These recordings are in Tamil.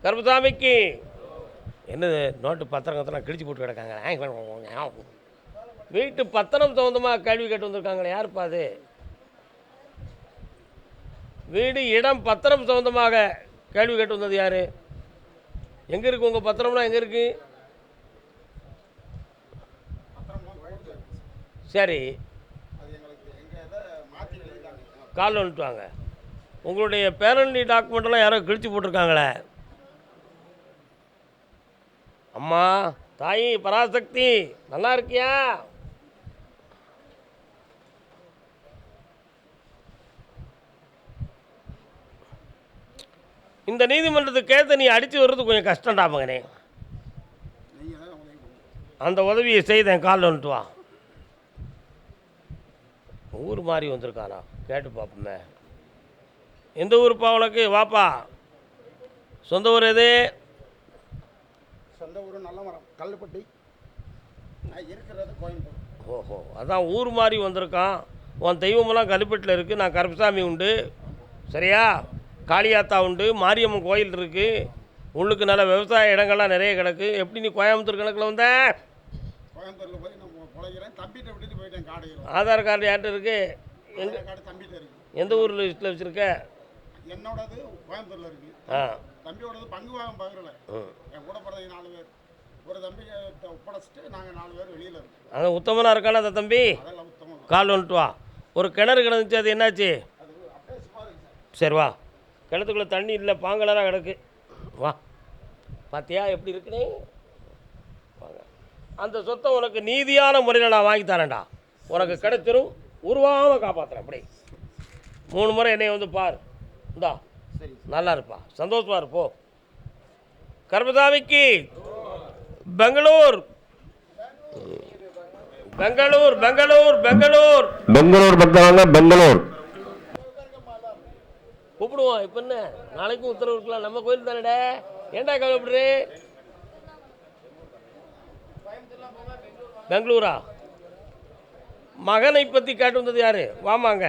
கருப்பசாமிக்கு என்னது நோட்டு பத்திரங்கத்தெல்லாம் கிழிச்சு போட்டு கிடக்காங்க. வீட்டு பத்திரம் சம்மந்தமாக கேள்வி கேட்டு வந்திருக்காங்களே, யாருப்பா அது? வீடு இடம் பத்திரம் சம்மந்தமாக கேள்வி கேட்டு வந்தது யார்? எங்கே இருக்குது உங்கள் பத்திரம்லாம்? எங்கே இருக்குது? சரி, காலில் வந்துட்டு வாங்க. உங்களுடைய பேரண்டி டாக்குமெண்ட்டெல்லாம் யாரோ கிழிச்சு போட்டிருக்காங்களே. அம்மா தாயி பராசக்தி நல்லா இருக்கியா? இந்த நீதிமன்றத்துக்கு கேட்ட நீ அடித்து வர்றது கொஞ்சம் கஷ்டம்டா மகனே. அந்த உதவியை செய்தேன், காலில் வந்துட்டு வா. ஊர் மாறி வந்திருக்கானா கேட்டு பார்ப்போமே. எந்த ஊருப்பா உனக்கு? வாப்பா. சொந்த ஊர் எது? சொந்த ஊர் நல்லமரம், கல்லுப்பட்டி. இருக்கிறது கோயம்புத்தூர். ஓஹோ, அதான் ஊர் மாறி வந்திருக்கான். உன் தெய்வமெல்லாம் கல்லுப்பட்டில் இருக்குது. நான் கருப்பசாமி உண்டு, சரியா? காளியாத்தா உண்டு, மாரியம்மன் கோயில் இருக்குது. உள்ளுக்கு நல்ல விவசாய இடங்கள்லாம் நிறைய கிடக்கு. எப்படி நீ கோயம்புத்தூர் கணக்கில் வந்த? கோயம்புத்தூரில் போய் நம்ம பிழைக்கிறேன். தம்பிகிட்ட விட்டுட்டு போயிட்டேன். காடையில் ஆதார் கார்டு யார்கிட்ட இருக்குது? எந்த கார்டு தம்பிகிட்ட இருக்குது. எந்த ஊரில் லிஸ்ட்டில் வச்சுருக்க? என்னோடது கோயம்புத்தூரில் இருக்குது. தம்பியோடது பங்கு வாங்க பார்க்கல. என் கூட பிறந்த 4 பேர். ஒரு தம்பி ஒப்படைச்சிட்டு நாங்கள் 4 பேர் வெளியில் இருக்கோம். அந்த உத்தமனாக இருக்கானா அந்த தம்பி? அதெல்லாம் உத்தமம். கால் வந்துட்டு வா. ஒரு கிணறு கிடந்துச்சு, அது என்னாச்சு? அது அப்படியே சும்மா இருக்கு. சரி வா. கிணத்துக்குள்ளே தண்ணி இல்லை, பாங்கலராக கிடக்கு. வா, பார்த்தியா எப்படி இருக்குனே? வாங்க. அந்த சொத்தை உனக்கு நீதியான முறையில் நான் வாங்கி தரேன்டா. உனக்கு கிடைச்சிரும். உருவாமல் காப்பாற்றுறேன். அப்படி 3 முறை என்னை வந்து பார். இந்தா சரி, நல்லா இருப்பா, சந்தோஷமா இருப்போ. கருப்பசாமிக்கு பெங்களூர் பெங்களூர் பெங்களூர் பெங்களூர் பெங்களூர் பக்தவாங்க. பெங்களூர் கூப்பிடுவோம். இப்போ என்ன, நாளைக்கும் உத்தரவு இருக்கலாம். நம்ம கோயில் தானடா, ஏன்டா கவலைப்படுறே? பெங்களூரா? மகனை பற்றி கேட்டு வந்தது யாரு? வாமாங்க.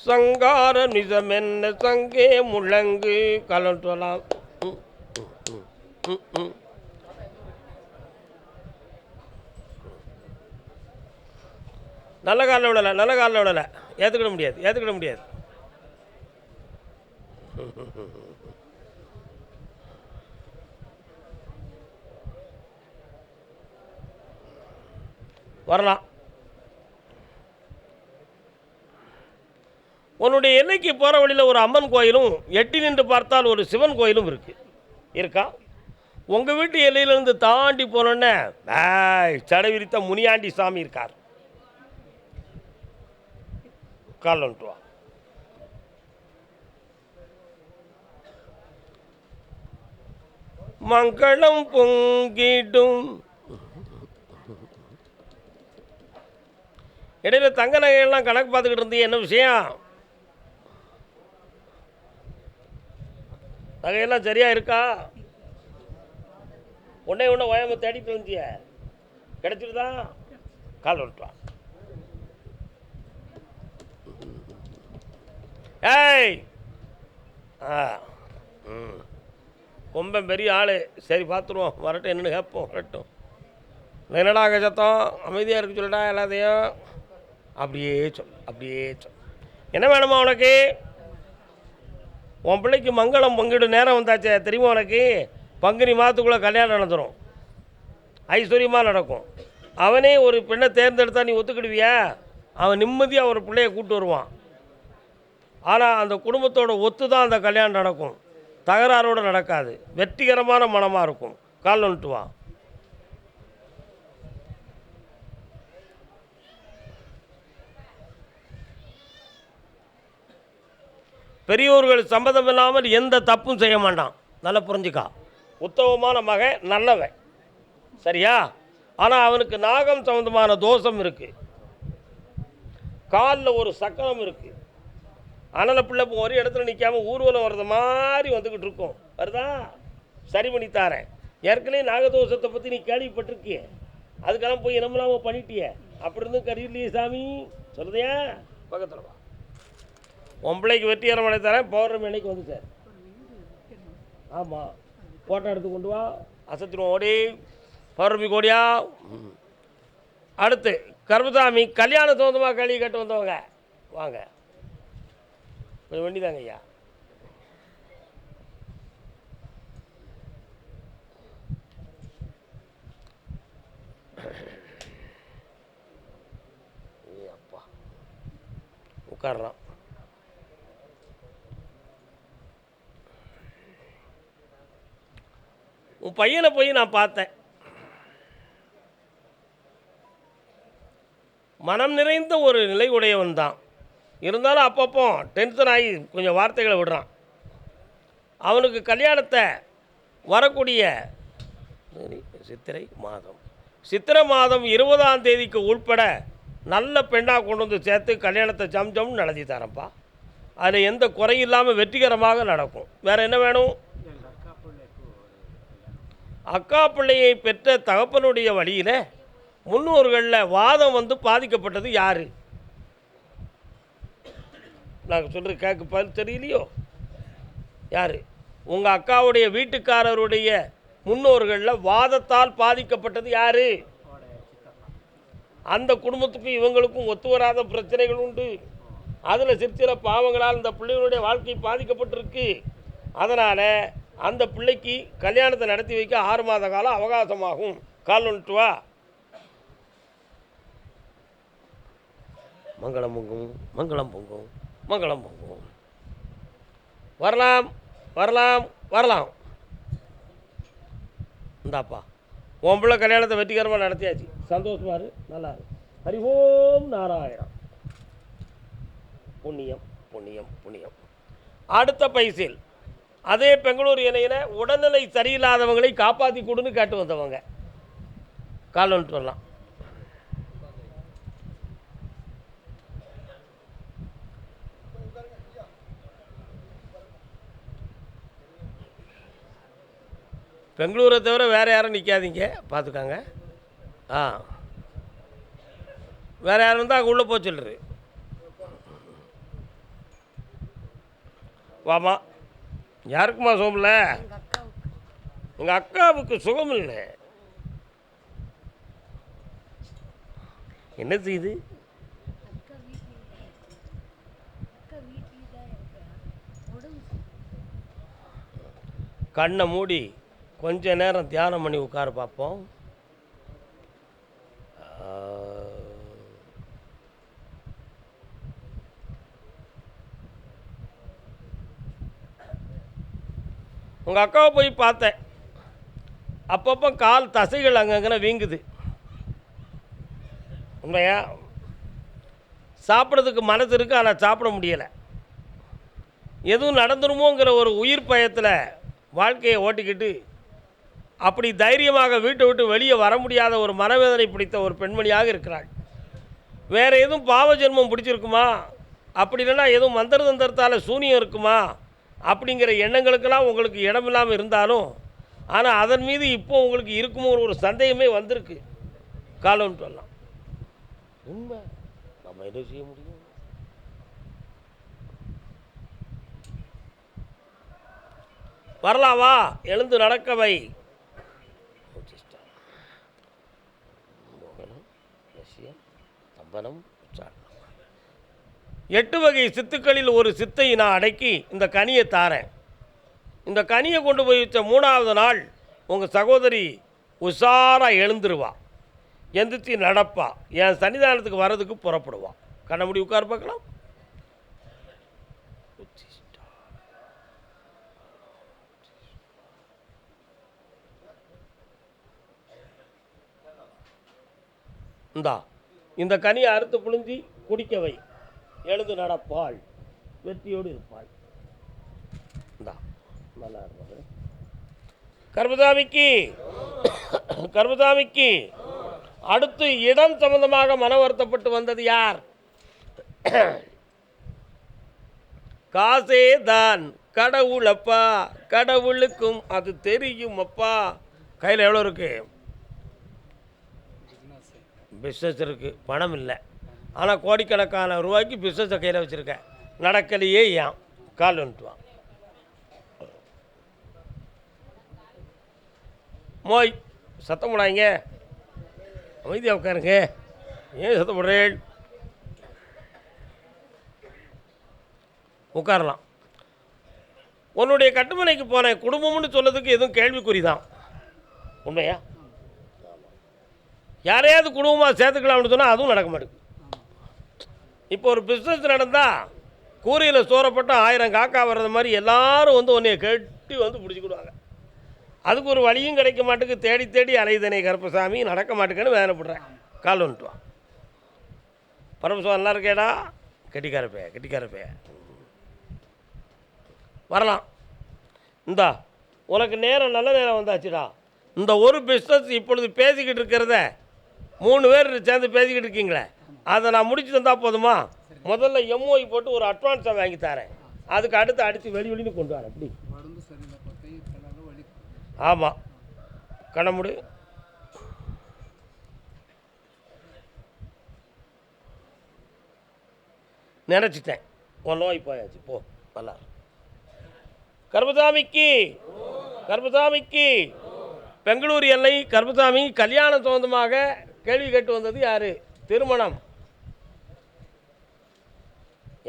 சங்கார நிஜமென்ன சங்கே முழங்கு கலந்து வரலாம். நல்ல காலில் விடலை, நல்ல காலில் விடலை. ஏற்றுக்கிட முடியாது, ஏற்றுக்கிட முடியாது. வரலாம். உன்னுடைய எல்லைக்கு போகிற வழியில் ஒரு அம்மன் கோயிலும், எட்டி நின்று பார்த்தால் ஒரு சிவன் கோயிலும் இருக்கா? உங்கள் வீட்டு எல்லையிலேருந்து தாண்டி போனோன்னே சடை விரித்த முனியாண்டி சாமி இருக்கார். கால் வந்துட்டு வா. மங்களம் பொங்கிடும். இடையில தங்க நகையெல்லாம் கணக்கு பார்த்துக்கிட்டு இருந்தீங்க, என்ன விஷயம்? நகையெல்லாம் சரியா இருக்கா? உடனே ஓயாம தேடிட்டு வந்திய, கிடைச்சிருதா? கால் வந்துட்டு வா. ஏய், கொம்பன் பெரிய ஆள். சரி பார்த்துருவோம், வரட்டும். என்னென்னு கேட்போம், வரட்டும். என்னடா அங்கே சத்தம்? அமைதியாக இருக்கு சொல்லடா எல்லாத்தையும். அப்படியே சொல். என்ன வேணுமா உனக்கு? உன் பிள்ளைக்கு மங்களம் பங்கிடு நேரம் வந்தாச்சே, தெரியுமா உனக்கு? பங்குனி மாதத்துக்குள்ளே கல்யாணம் நடந்துடும், ஐஸ்வர்யமாக நடக்கும். அவனே ஒரு பெண்ணை தேர்ந்தெடுத்தா நீ ஒத்துக்கிடுவியா? அவன் நிம்மதியாக ஒரு பிள்ளையை கூப்பிட்டு வருவான். ஆனால் அந்த குடும்பத்தோட ஒத்து தான் அந்த கல்யாணம் நடக்கும், தகராறோடு நடக்காது. வெற்றிகரமான மனமாக இருக்கும். கால் வந்துட்டு வா. பெரியோர்கள் சம்மதம் இல்லாமல் எந்த தப்பும் செய்ய மாட்டான். நல்லா புரிஞ்சுக்கா. உத்தமமான மகன், நல்லவன், சரியா? ஆனால் அவனுக்கு நாகம் சம்பந்தமான தோஷம் இருக்குது. காலில் ஒரு சக்கரம் இருக்குது. அதனால் பிள்ளை ஒரு இடத்துல நிற்காமல் ஊர்வலம் வர்றது மாதிரி வந்துக்கிட்டு இருக்கும். வருதா? சரி பண்ணி தாரேன். ஏற்கனவே நாகதோஷத்தை பற்றி நீ கேள்விப்பட்டிருக்கிய, அதுக்கெல்லாம் போய் என்னமெல்லாம் பண்ணிட்டிய. அப்படி இருந்தும் கரியலையே சாமி, சொல்லுதையா? பக்கத்தில் வா. உன் பிள்ளைக்கு வெற்றிகரமான தரேன். பௌர்ணமி அன்னைக்கு வந்து சார். ஆமாம், ஃபோட்டோ எடுத்து கொண்டு வா, அசத்திடுவோம். ஓடி பௌர்ணமி கோடியா. அடுத்து கருப்பசாமி கல்யாண சொந்தமாக களி கட்டு வந்தவங்க வாங்க. கொஞ்சம் வண்டி தாங்க ஐயா. அப்பா உட்காரலாம். உன் பையனை போய் நான் பார்த்தேன். மனம் நிறைந்த ஒரு நிலை உடையவன் தான். இருந்தாலும் அப்பப்போ டென்ஷன் ஆகி கொஞ்சம் வார்த்தைகளை விடுறான். அவனுக்கு கல்யாணத்தை வரக்கூடிய சித்திரை மாதம் 20ஆம் தேதிக்கு உள்பட நல்ல பெண்ணாக கொண்டு வந்து சேர்த்து கல்யாணத்தை ஜம்ஜம்னு நடத்தி தரேன்ப்பா. அதில் எந்த குறையில்லாமல் வெற்றிகரமாக நடக்கும். வேறு என்ன வேணும்? அக்கா பிள்ளையை பெற்ற தகப்பனுடைய வழியில் முன்னோர்களில் வாதம் வந்து பாதிக்கப்பட்டது யார்? நாங்கள் சொல்கிற கேட்க பதில் தெரியலையோ? யார்? உங்கள் அக்காவுடைய வீட்டுக்காரருடைய முன்னோர்களில் வாதத்தால் பாதிக்கப்பட்டது யார்? அந்த குடும்பத்துக்கும் இவங்களுக்கும் ஒத்து வராத பிரச்சனைகள் உண்டு. அதில் சிற்சில பாவங்களால் இந்த பிள்ளைகளுடைய வாழ்க்கை பாதிக்கப்பட்டிருக்கு. அதனால் அந்த பிள்ளைக்கு கல்யாணத்தை நடத்தி வைக்க 6 மாத காலம் அவகாசமாகும். கால் வந்துட்டு வா. மங்களம் பொங்கும், மங்களம் பொங்கும், மங்களம் பொங்கும். வரலாம் வரலாம் வரலாம். இந்தாப்பா உன் பிள்ளை கல்யாணத்தை வெற்றிகரமாக நடத்தியாச்சு. சந்தோஷமா இரு, நல்லா இரு. ஹரி ஓம் நாராயணா. புண்ணியம் புண்ணியம் புண்ணியம். அடுத்த பைசில் அதே பெங்களூர் இணையில் உடல்நிலை சரியில்லாதவங்களை காப்பாற்றி கொடுன்னு கேட்டு வந்தவங்க கால் வந்துட்டு வரலாம். பெங்களூரை தவிர வேறு யாரும் நிற்காதீங்க, பார்த்துக்காங்க. வேறு யாரும் இருந்தால் அங்கே உள்ளே போக சொல்லுரு. வாமா. யாருக்குமா சுகம் இல்லை? எங்கள் அக்காவுக்கு சுகம் இல்லை. என்ன செய்யுது? கண்ணை மூடி கொஞ்ச நேரம் தியானம் பண்ணி உட்கார பார்ப்போம். உங்கள் அக்காவை போய் பார்த்தேன். அப்பப்போ கால் தசைகள் அங்கங்கே வீங்குது. உண்மையா? சாப்பிட்றதுக்கு மனசு இருக்குது, ஆனால் சாப்பிட முடியலை. எதுவும் நடந்துருமோங்கிற ஒரு உயிர் பயத்தில் வாழ்க்கையை ஓட்டிக்கிட்டு அப்படி தைரியமாக வீட்டை விட்டு வெளியே வர முடியாத ஒரு மனவேதனை பிடித்த ஒரு பெண்மணியாக இருக்கிறாள். வேறு எதுவும் பாவ ஜென்மம் பிடிச்சிருக்குமா? அப்படி இல்லைன்னா எதுவும் மந்திர தந்திரத்தால் சூனியம் இருக்குமா அப்படிங்கிற எண்ணங்களுக்கெல்லாம் உங்களுக்கு இடமில்லாமல் இருந்தாலும், ஆனால் அதன் மீது இப்போ உங்களுக்கு இருக்குமோ ஒரு சந்தேகமே வந்திருக்கு. காலம்னு சொல்லலாம். உண்மை. நம்ம என்ன செய்ய முடியும்? வரலாவா? எழுந்து நடக்கவை. 8 வகை சித்துக்களில் ஒரு சித்தை நான் அடக்கி இந்த கனியை தாரேன். இந்த கனியை கொண்டு போய் வச்ச 3ஆவது நாள் உங்கள் சகோதரி உஷாராக எழுந்துருவா, எந்திரிச்சு நடப்பா, என் சன்னிதானத்துக்கு வர்றதுக்கு புறப்படுவா. கண்ண முடி உட்கார பார்க்கலாம். இந்த கனியை அறுத்து புழிஞ்சி குடிக்கவை. எழுந்து நடப்பாள், வெற்றியோடு இருப்பாள். நல்லா இருப்பாரு. கர்மசாமிக்கு அடுத்து இடம் சம்பந்தமாக மன வருத்தப்பட்டு வந்தது யார்? காசே தான் கடவுள் அப்பா, கடவுளுக்கும் அது தெரியும் அப்பா. கையில் எவ்வளோ இருக்கு? பிஸ்னஸ் இருக்குது, பணம் இல்லை. ஆனால் கோடிக்கணக்கான ரூபாய்க்கு பிஸ்னஸை கையில் வச்சுருக்கேன். நடக்கலையே ஏன் கால் வந்துட்டு வா. மோய் சத்தம் போடாங்க, அமைதியாக உட்காருங்க. ஏன் சத்தம் போடுறேன்? உட்காரலாம். உன்னுடைய கட்டுமனைக்கு போனேன், குடும்பம்னு சொல்லதுக்கு எதுவும் கேள்விக்குறி தான். உண்மையா? யாரையாவது குடும்பமாக சேர்த்துக்கலாம்னு சொன்னால் அதுவும் நடக்க மாட்டேங்குது. இப்போ ஒரு பிஸ்னஸ் நடந்தால் கூரையில் சோறப்பட்ட 1000 காக்கா வர்றது மாதிரி எல்லாரும் வந்து உன்னைய கட்டி வந்து பிடிச்சிக்கிடுவாங்க. அதுக்கு ஒரு வழியும் கிடைக்க மாட்டேக்கு, தேடி தேடி அலைதனை கருப்பசாமி, நடக்க மாட்டேங்கன்னு வேதனைப்படுறேன். கால் வந்துட்டு வா. பரமசிவம் நல்லா இருக்கேடா, கெட்டிக்காரப்பே வரலாம். இந்தா உனக்கு நேரம், நல்ல நேரம் வந்தாச்சுடா. இந்த ஒரு பிஸ்னஸ் இப்பொழுது பேசிக்கிட்டு இருக்கிறத 3 பேர் சேர்ந்து பேசிக்கிட்டு இருக்கீங்களே, அதை நான் முடிச்சு தந்தால் போதுமா? முதல்ல எம்ஓஐ போட்டு ஒரு அட்வான்ஸாக வாங்கி தரேன். அதுக்கு அடுத்து அடித்து வெளின்னு கொண்டு வரேன். அப்படி ஆமாம், கணமுடு. நினச்சிட்டேன், உன் நோய் போயாச்சு, போ நல்லா. கர்பசாமிக்கு பெங்களூர் எல்லை கர்பசாமி கல்யாணம் சொந்தமாக கேள்வி கேட்டு வந்தது யார்? திருமணம்.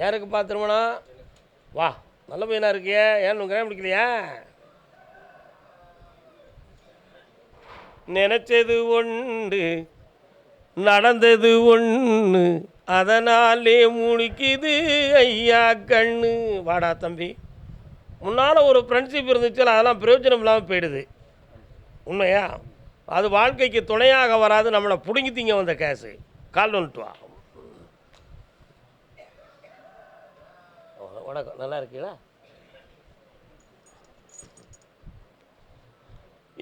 யாருக்குப்பா திருமணம்? வா, நல்ல பையனாக இருக்கியே, ஏன் உங்கள் பிடிக்கலையா? நினச்சது ஒன்று, நடந்தது ஒன்று, அதனாலே முடிக்குது ஐயா கண்ணு. வாடா தம்பி, முன்னால் ஒரு ஃப்ரெண்ட்ஷிப் இருந்துச்சு, அதெல்லாம் பிரயோஜனம் இல்லாமல் போயிடுது. உண்மையா? அது வாழ்க்கைக்கு துணையாக வராது, நம்மளை பிடுங்கி திங்க வந்த கேஸு. கால் வந்துட்டு வா. வணக்கம், நல்லா இருக்கீங்களா?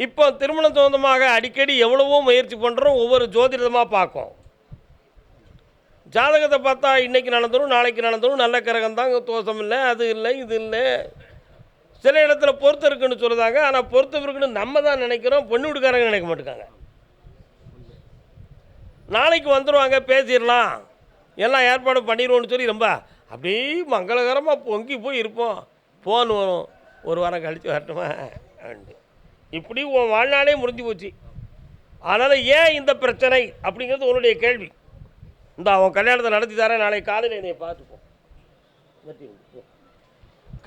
இப்போ திருமணம் சொந்தமாக அடிக்கடி எவ்வளவோ முயற்சி பண்ணுறோம், ஒவ்வொரு ஜோதிடமாக பார்க்கும். ஜாதகத்தை பார்த்தா இன்றைக்கி நடந்துடும், நாளைக்கு நடந்துடும், நல்ல கிரகம் தான், தோஷம் இல்லை, அது இல்லை, இது இல்லை. சில இடத்துல பொறுத்து இருக்குன்னு சொல்லுதாங்க, ஆனால் பொறுத்து இருக்குன்னு நம்ம தான் நினைக்கிறோம், பொண்ணு வீட்டுக்காரங்க நினைக்க மாட்டேங்காங்க. நாளைக்கு வந்துடுவாங்க, பேசிடலாம், எல்லாம் ஏற்பாடு பண்ணிடுவோன்னு சொல்லி ரொம்ப அப்படியே மங்களகரமாக பொங்கி போய் இருப்போம். ஃபோன் வரும், 1 வாரம் கழித்து வரட்டுமா அப்படின்ட்டு. இப்படி உன் வாழ்நாளே முடிஞ்சு போச்சு. அதனால் ஏன் இந்த பிரச்சனை அப்படிங்கிறது உன்னுடைய கேள்வி. இந்த அவன் கல்யாணத்தை நடத்தி தரேன், நாளைக்கு காலையில் என்னை பார்த்துப்போம்.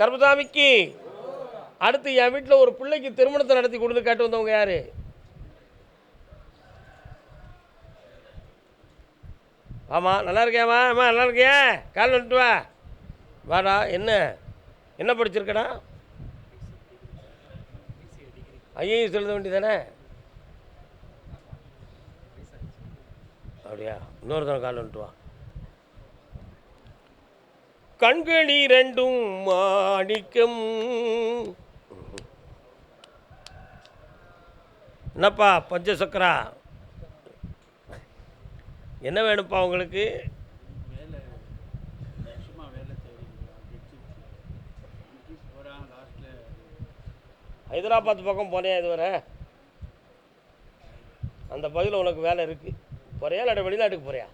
கர்பசாமிக்கு அடுத்து என் வீட்டில் ஒரு பிள்ளைக்கு திருமணத்தை நடத்தி கொடுத்து கேட்டு வந்தவங்க யார்? ஆமாம், நல்லா இருக்கேம்மா. அம்மா நல்லா இருக்கியா? கால் வந்துட்டு வா. வாடா. என்ன படிச்சிருக்கடா? ஐஏஎஸ் எழுத வேண்டியதானே? அப்படியா? இன்னொரு தடவை கால் வந்துட்டு வா. கண்களி 2 மாணிக்கம். என்னப்பா பஞ்சசக்கரா, என்ன வேணும்ப்பா உங்களுக்கு? ஹைதராபாத் பக்கம் போனியா இதுவரை? அந்த பகுதியில் உனக்கு வேலை இருக்குது, போறியா இல்லை வெளிநாட்டுக்கு போறியா?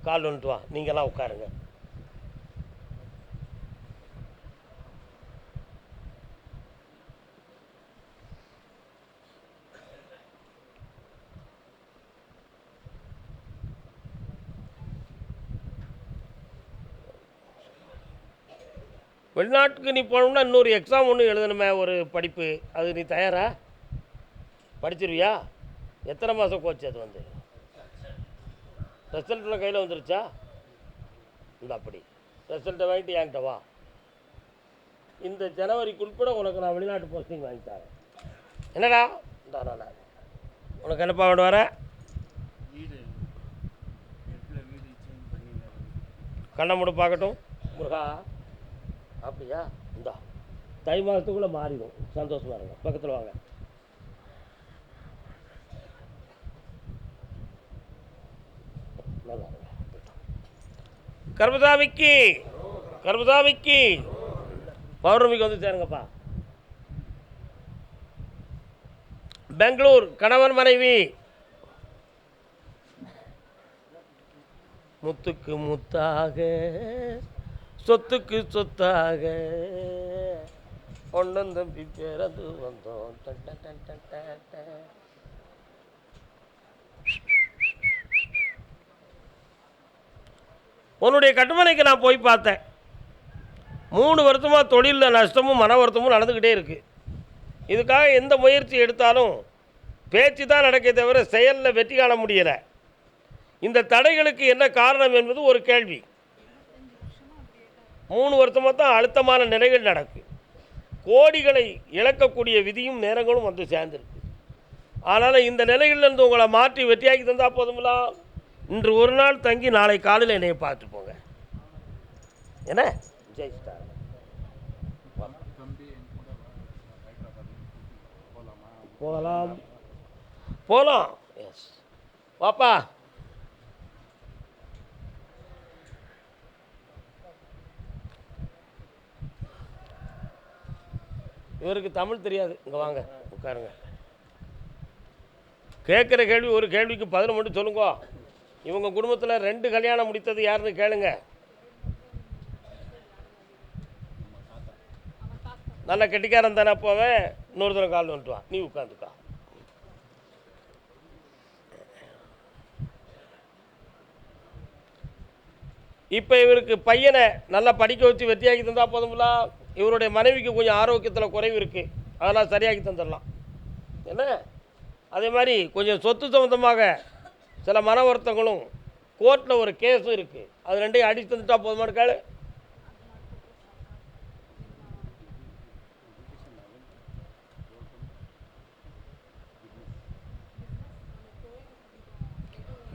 கால் வந்துட்டு வா, நீங்கள்லாம் உட்காருங்க. வெளிநாட்டுக்கு நீ போனோம்னா இன்னொரு எக்ஸாம் ஒன்று எழுதணுமே, ஒரு படிப்பு. அது நீ தயாரா? படிச்சிருவியா? எத்தனை மாதம் கோச்சு அது வந்து? ரிசல்ட்டில் கையில் வந்துருச்சா? இந்த அப்படி ரிசல்ட்டை வாங்கிட்டு என்கிட்ட வா. இந்த ஜனவரிக்கு உட்பட உனக்கு நான் வெளிநாட்டு போஸ்டிங் வாங்கி தரேன். என்னடா தாராள உனக்கு என்னப்பா வேண்டு வர? கண்ணை மூட பார்க்கட்டும் முருகா. அப்படியா? இந்தா தை மாதத்துக்குள்ளே மாறிடும். சந்தோஷமாக இருங்க. பக்கத்தில் வாங்க. நல்லா இருங்க. கர்பசாமிக்கு பௌர்ணமிக்கு வந்து சேருங்கப்பா. பெங்களூர் கணவன் மனைவி முத்துக்கு முத்தாக சொத்துக்கு சொத்தாக ஒன்றும் தம்பி பிறந்து வந்தோம். Done done done done done done. உன்னுடைய கட்டுமனைக்கு நான் போய் பார்த்தேன். 3 வருஷமாக தொழிலில் நஷ்டமும் மன வருத்தமும் நடந்துக்கிட்டே இருக்குது. இதுக்காக எந்த முயற்சி எடுத்தாலும் பேச்சு தான் நடக்கே தவிர செயலில் வெற்றி காண முடியலை. இந்த தடைகளுக்கு என்ன காரணம் என்பது ஒரு கேள்வி. 3 வருஷமாக தான் அழுத்தமான நிலைகள் நடக்கு. கோடிகளை இழக்கக்கூடிய விதியும் நேரங்களும் வந்து சேர்ந்துருக்கு. அதனால் இந்த நிலைகளிலிருந்து உங்களை மாற்றி வெற்றியாக்கி தந்தால் போதுங்களா? இன்று ஒரு நாள் தங்கி நாளை காலையில் என்னையை பார்த்து போங்க. என்ன ஜெயிச்சிட்டாங்க போகலாம் போகலாம். எஸ் வாப்பா. இவருக்கு தமிழ் தெரியாது. இங்கே வாங்க உட்காருங்க. கேட்குற கேள்வி ஒரு கேள்விக்கு பதில் மட்டும் சொல்லுங்க. இவங்க குடும்பத்தில் 2 கல்யாணம் முடித்தது யாருன்னு கேளுங்க. நல்ல கெட்டிக்காரன் தானே போவேன். இன்னொருத்தர கால் வந்துட்டு வா, நீ உட்காந்துக்கா. இப்போ இவருக்கு பையனை நல்லா படிக்க வச்சு வெற்றியாக்கி தந்தால் போதும்ல. இவருடைய மனைவிக்கு கொஞ்சம் ஆரோக்கியத்தில் குறைவு இருக்குது, அதெல்லாம் சரியாக்கி தந்துடலாம். என்ன அதே மாதிரி கொஞ்சம் சொத்து சம்மந்தமாக சில மன வருத்தங்களும் கோர்ட்டில் ஒரு கேஸும் இருக்குது, அது 2ஐயும் அடித்து தந்துட்டா போதுமானு கேளு.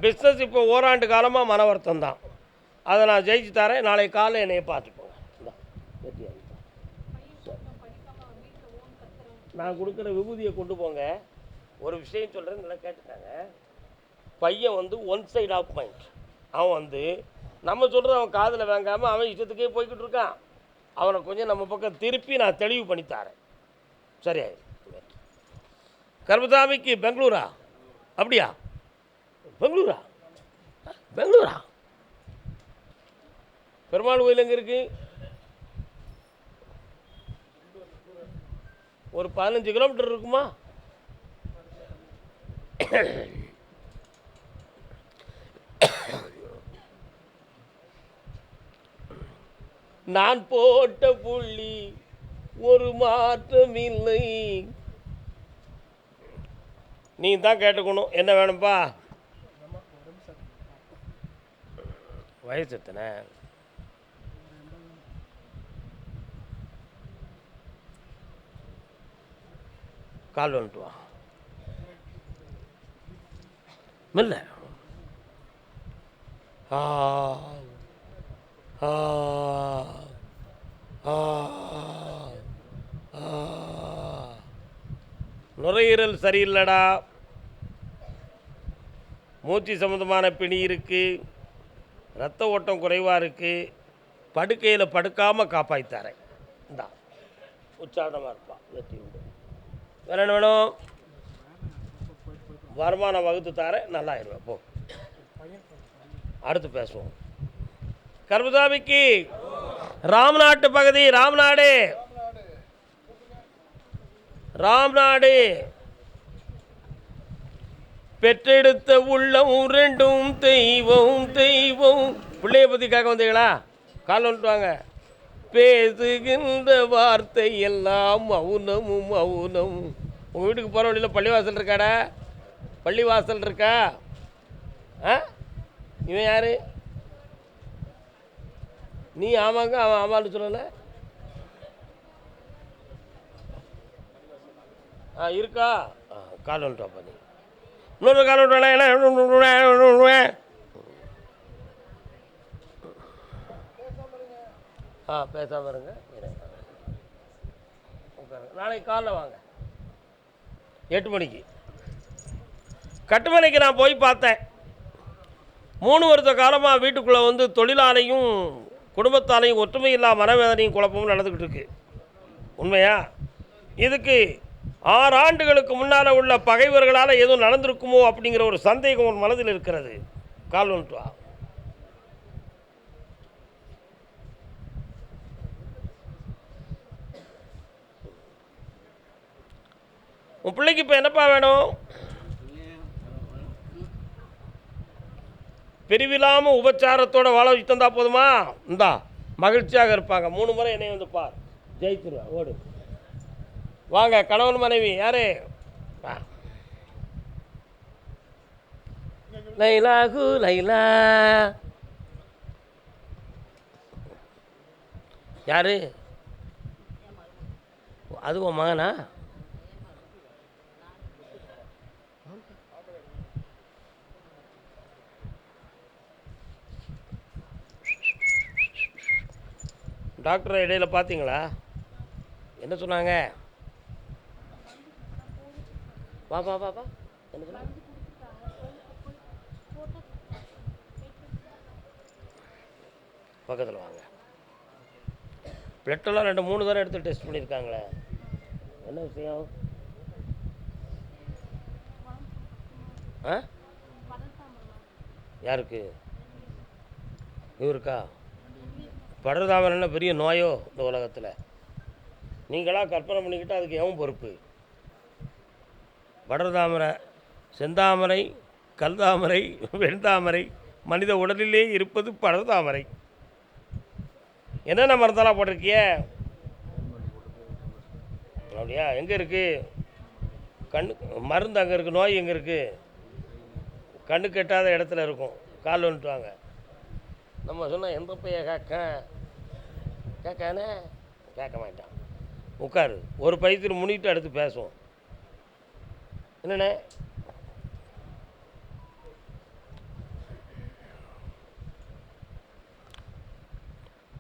பிஸ்னஸ் இப்போ ஓராண்டு காலமாக மன வருத்தம் தான். அதை நான் ஜெயிச்சு தரேன். நாளை காலை என்னையை பார்த்துப்போங்க. நான் கொடுக்குற விபூதியை கொண்டு போங்க. ஒரு விஷயம் சொல்கிறேன், நல்லா கேட்டுட்டாங்க. பையன் வந்து ஒன் சைடு ஆஃப் மைண்ட். அவன் வந்து நம்ம சொல்கிறது அவன் காதில் வாங்காமல் அவன் இஷ்டத்துக்கே போய்கிட்டு இருக்கான். அவனை கொஞ்சம் நம்ம பக்கம் திருப்பி நான் தெளிவு பண்ணித்தாரேன். சரியா? கர்மசாமிக்கு பெங்களூரா? அப்படியா? பெங்களூரா? பெங்களூரா? பெருமாள் கோயில் எங்கே இருக்குது? ஒரு 15 கிலோமீட்டர் இருக்குமா? நான் போட்ட புள்ளி ஒரு மாற்றம் இல்லை. நீ தான் கேட்டுக்கணும். என்ன வேணும்பா? வயசு எத்தனை? கால் வந்துட்டு வா. மெல்ல. ஆ ஆ ஆ ஆ. நுரையீரல் சரியில்லடா. மூச்சு சம்மந்தமான பிணி இருக்குது, ரத்த ஓட்டம் குறைவாக இருக்குது. படுக்கையில் படுக்காமல் காப்பாற்றித்தாரேன். இந்தா உற்சாகமாக இருப்பான். வெற்றி உண்டு. வேற என்ன வேணும்? வருமானம் வகுத்து தாரேன், நல்லா ஆயிடுவேன். போ, அடுத்து பேசுவோம். கர்மசாமிக்கு ராம்நாட்டு பகுதி, ராம்நாடு ராம்நாடு பெற்றெடுத்த உள்ளம் 2 தெய்வம் தெய்வம். பிள்ளைய பற்றி கேட்க வந்தீங்களா? கால் வந்துட்டு வாங்க. பேசுகின்ற வார்த்தை எல்லாம் மௌனமும் மௌனம். உங்கள் வீட்டுக்கு போகிற வழியில் பள்ளிவாசல் இருக்காடா? பள்ளிவாசல் இருக்கா? ஆ, இவன் யார்? நீ ஆமாங்க அவன் ஆமான்னு சொல்லலை. இருக்கா? கால் வந்துட்டோப்பா. நீ இன்னொரு கால் விட்டுவேன். பேசாமல் இருங்க. நாளைக்கு காலைல வாங்க 8 மணிக்கு. கட்டுமனைக்கு நான் போய் பார்த்தேன். 3 வருஷ காலமாக வீட்டுக்குள்ளே வந்து தொழிலாலையும் குடும்பத்தாலையும் ஒற்றுமை இல்லாத மனவேதனையும் குழப்பமும் நடந்துக்கிட்டு இருக்கு. உண்மையா? இதுக்கு 6 ஆண்டுகளுக்கு முன்னால் உள்ள பகைவர்களால் எதுவும் நடந்திருக்குமோ அப்படிங்கிற ஒரு சந்தேகம் ஒரு மனதில் இருக்கிறது. கால் வந்துட்டு வா. உன் பிள்ளைக்கு இப்போ என்னப்பா வேணும்? பிரிவில்லாமல் உபச்சாரத்தோட வாழ வச்சு தந்தா போதுமா? இந்தா மகிழ்ச்சியாக இருப்பாங்க. 3 முறை என்னை வந்து பார், ஜெயிச்சிருவேன். ஓடு வாங்க. கணவன் மனைவி யாரு? வா. லைலாகு லைலா யாரு? அது உன் மகனா? டாக்டரை இடையில பார்த்தீங்களா? என்ன சொன்னாங்க? வா வா வா வா. என்ன சொன்னாங்க? பக்கத்தில் வாங்க. பிளட்டெல்லாம் 2-3 தடவை எடுத்து டெஸ்ட் பண்ணியிருக்காங்களே. என்ன விஷயம்? ஆ யாருக்கு? இவருக்கா? படர்தாமரை என்ன பெரிய நோயோ இந்த உலகத்தில்? நீங்களாக கற்பனை பண்ணிக்கிட்டால் அதுக்கு எவன் பொறுப்பு? படர்தாமரை, செந்தாமரை, கல்தாமரை, வெண்தாமரை, மனித உடலிலே இருப்பது படர்தாமரை. என்னென்ன மருந்தெல்லாம் போட்டிருக்கிய? அப்படியா? எங்கே இருக்குது கண்ணு மருந்து? அங்கே இருக்குது. நோய் எங்கே இருக்குது? கண்ணு கெட்டாத இடத்துல இருக்கும். கால் வந்துட்டுவாங்க. நம்ம சொன்னால் எந்த பைய கேட்கானே கேட்க மாட்டான். உட்காரு. ஒரு பைத்தியம் முன்னிட்டு அடுத்து பேசுவோம். என்னண்ணே?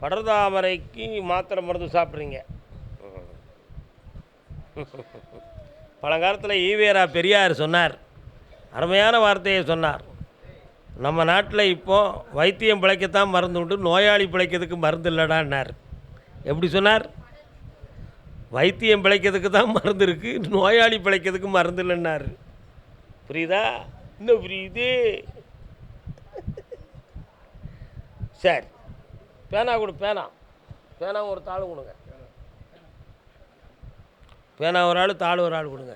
படர்தாமரைக்கு மாத்திரை மருந்து சாப்பிட்றீங்க. பழங்காலத்தில் ஈவேரா பெரியார் சொன்னார், அருமையான வார்த்தையை சொன்னார். நம்ம நாட்டில் இப்போ வைத்தியம் பிழைக்கத்தான் மருந்து உண்டு, நோயாளி பிழைக்கிறதுக்கு மருந்து இல்லைடான்னார். எப்படி சொன்னார்? வைத்தியம் பிழைக்கிறதுக்கு தான் மருந்து இருக்குது, நோயாளி பிழைக்கிறதுக்கு மருந்து இல்லைன்னார். புரியுதா? இன்னும் புரியுது? சரி, பேனா கொடு. பேனா ஒரு தாள் கொடுங்க. பேனா ஒரு ஆள், தாள் ஒரு ஆள் கொடுங்க.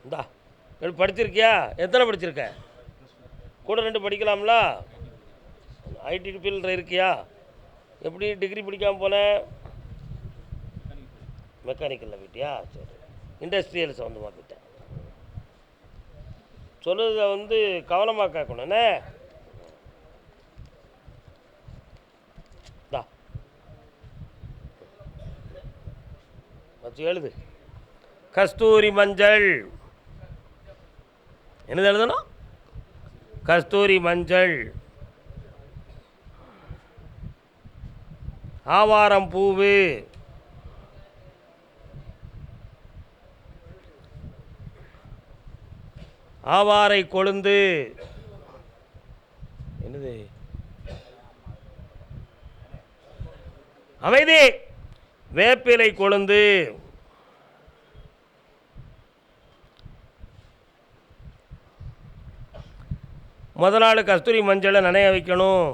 இந்தா படிச்சிருக்கியா? எத்தனை படிச்சிருக்க? கூட 2 படிக்கலாம்ல? ஐடி ஃபீல்டில் இருக்கியா? எப்படி டிகிரி படிக்காமல் போன? மெக்கானிக்கலில் போயிட்டியா? சரி. இண்டஸ்ட்ரியல்ஸ் வந்து மாற்றிட்டேன். சொல்லுறத வந்து கவனமாக கேட்கணுண்ணே. தா வச்சு எழுது. கஸ்தூரி மஞ்சள். என்னது எழுதணும்? கஸ்தூரி மஞ்சள். ஆவாரம் பூவு. ஆவாரை கொழுந்து. என்னது? அமைதி. வேப்பிலை கொழுந்து. முதல் நாள் கஸ்தூரி மஞ்சளை நனைய வைக்கணும்.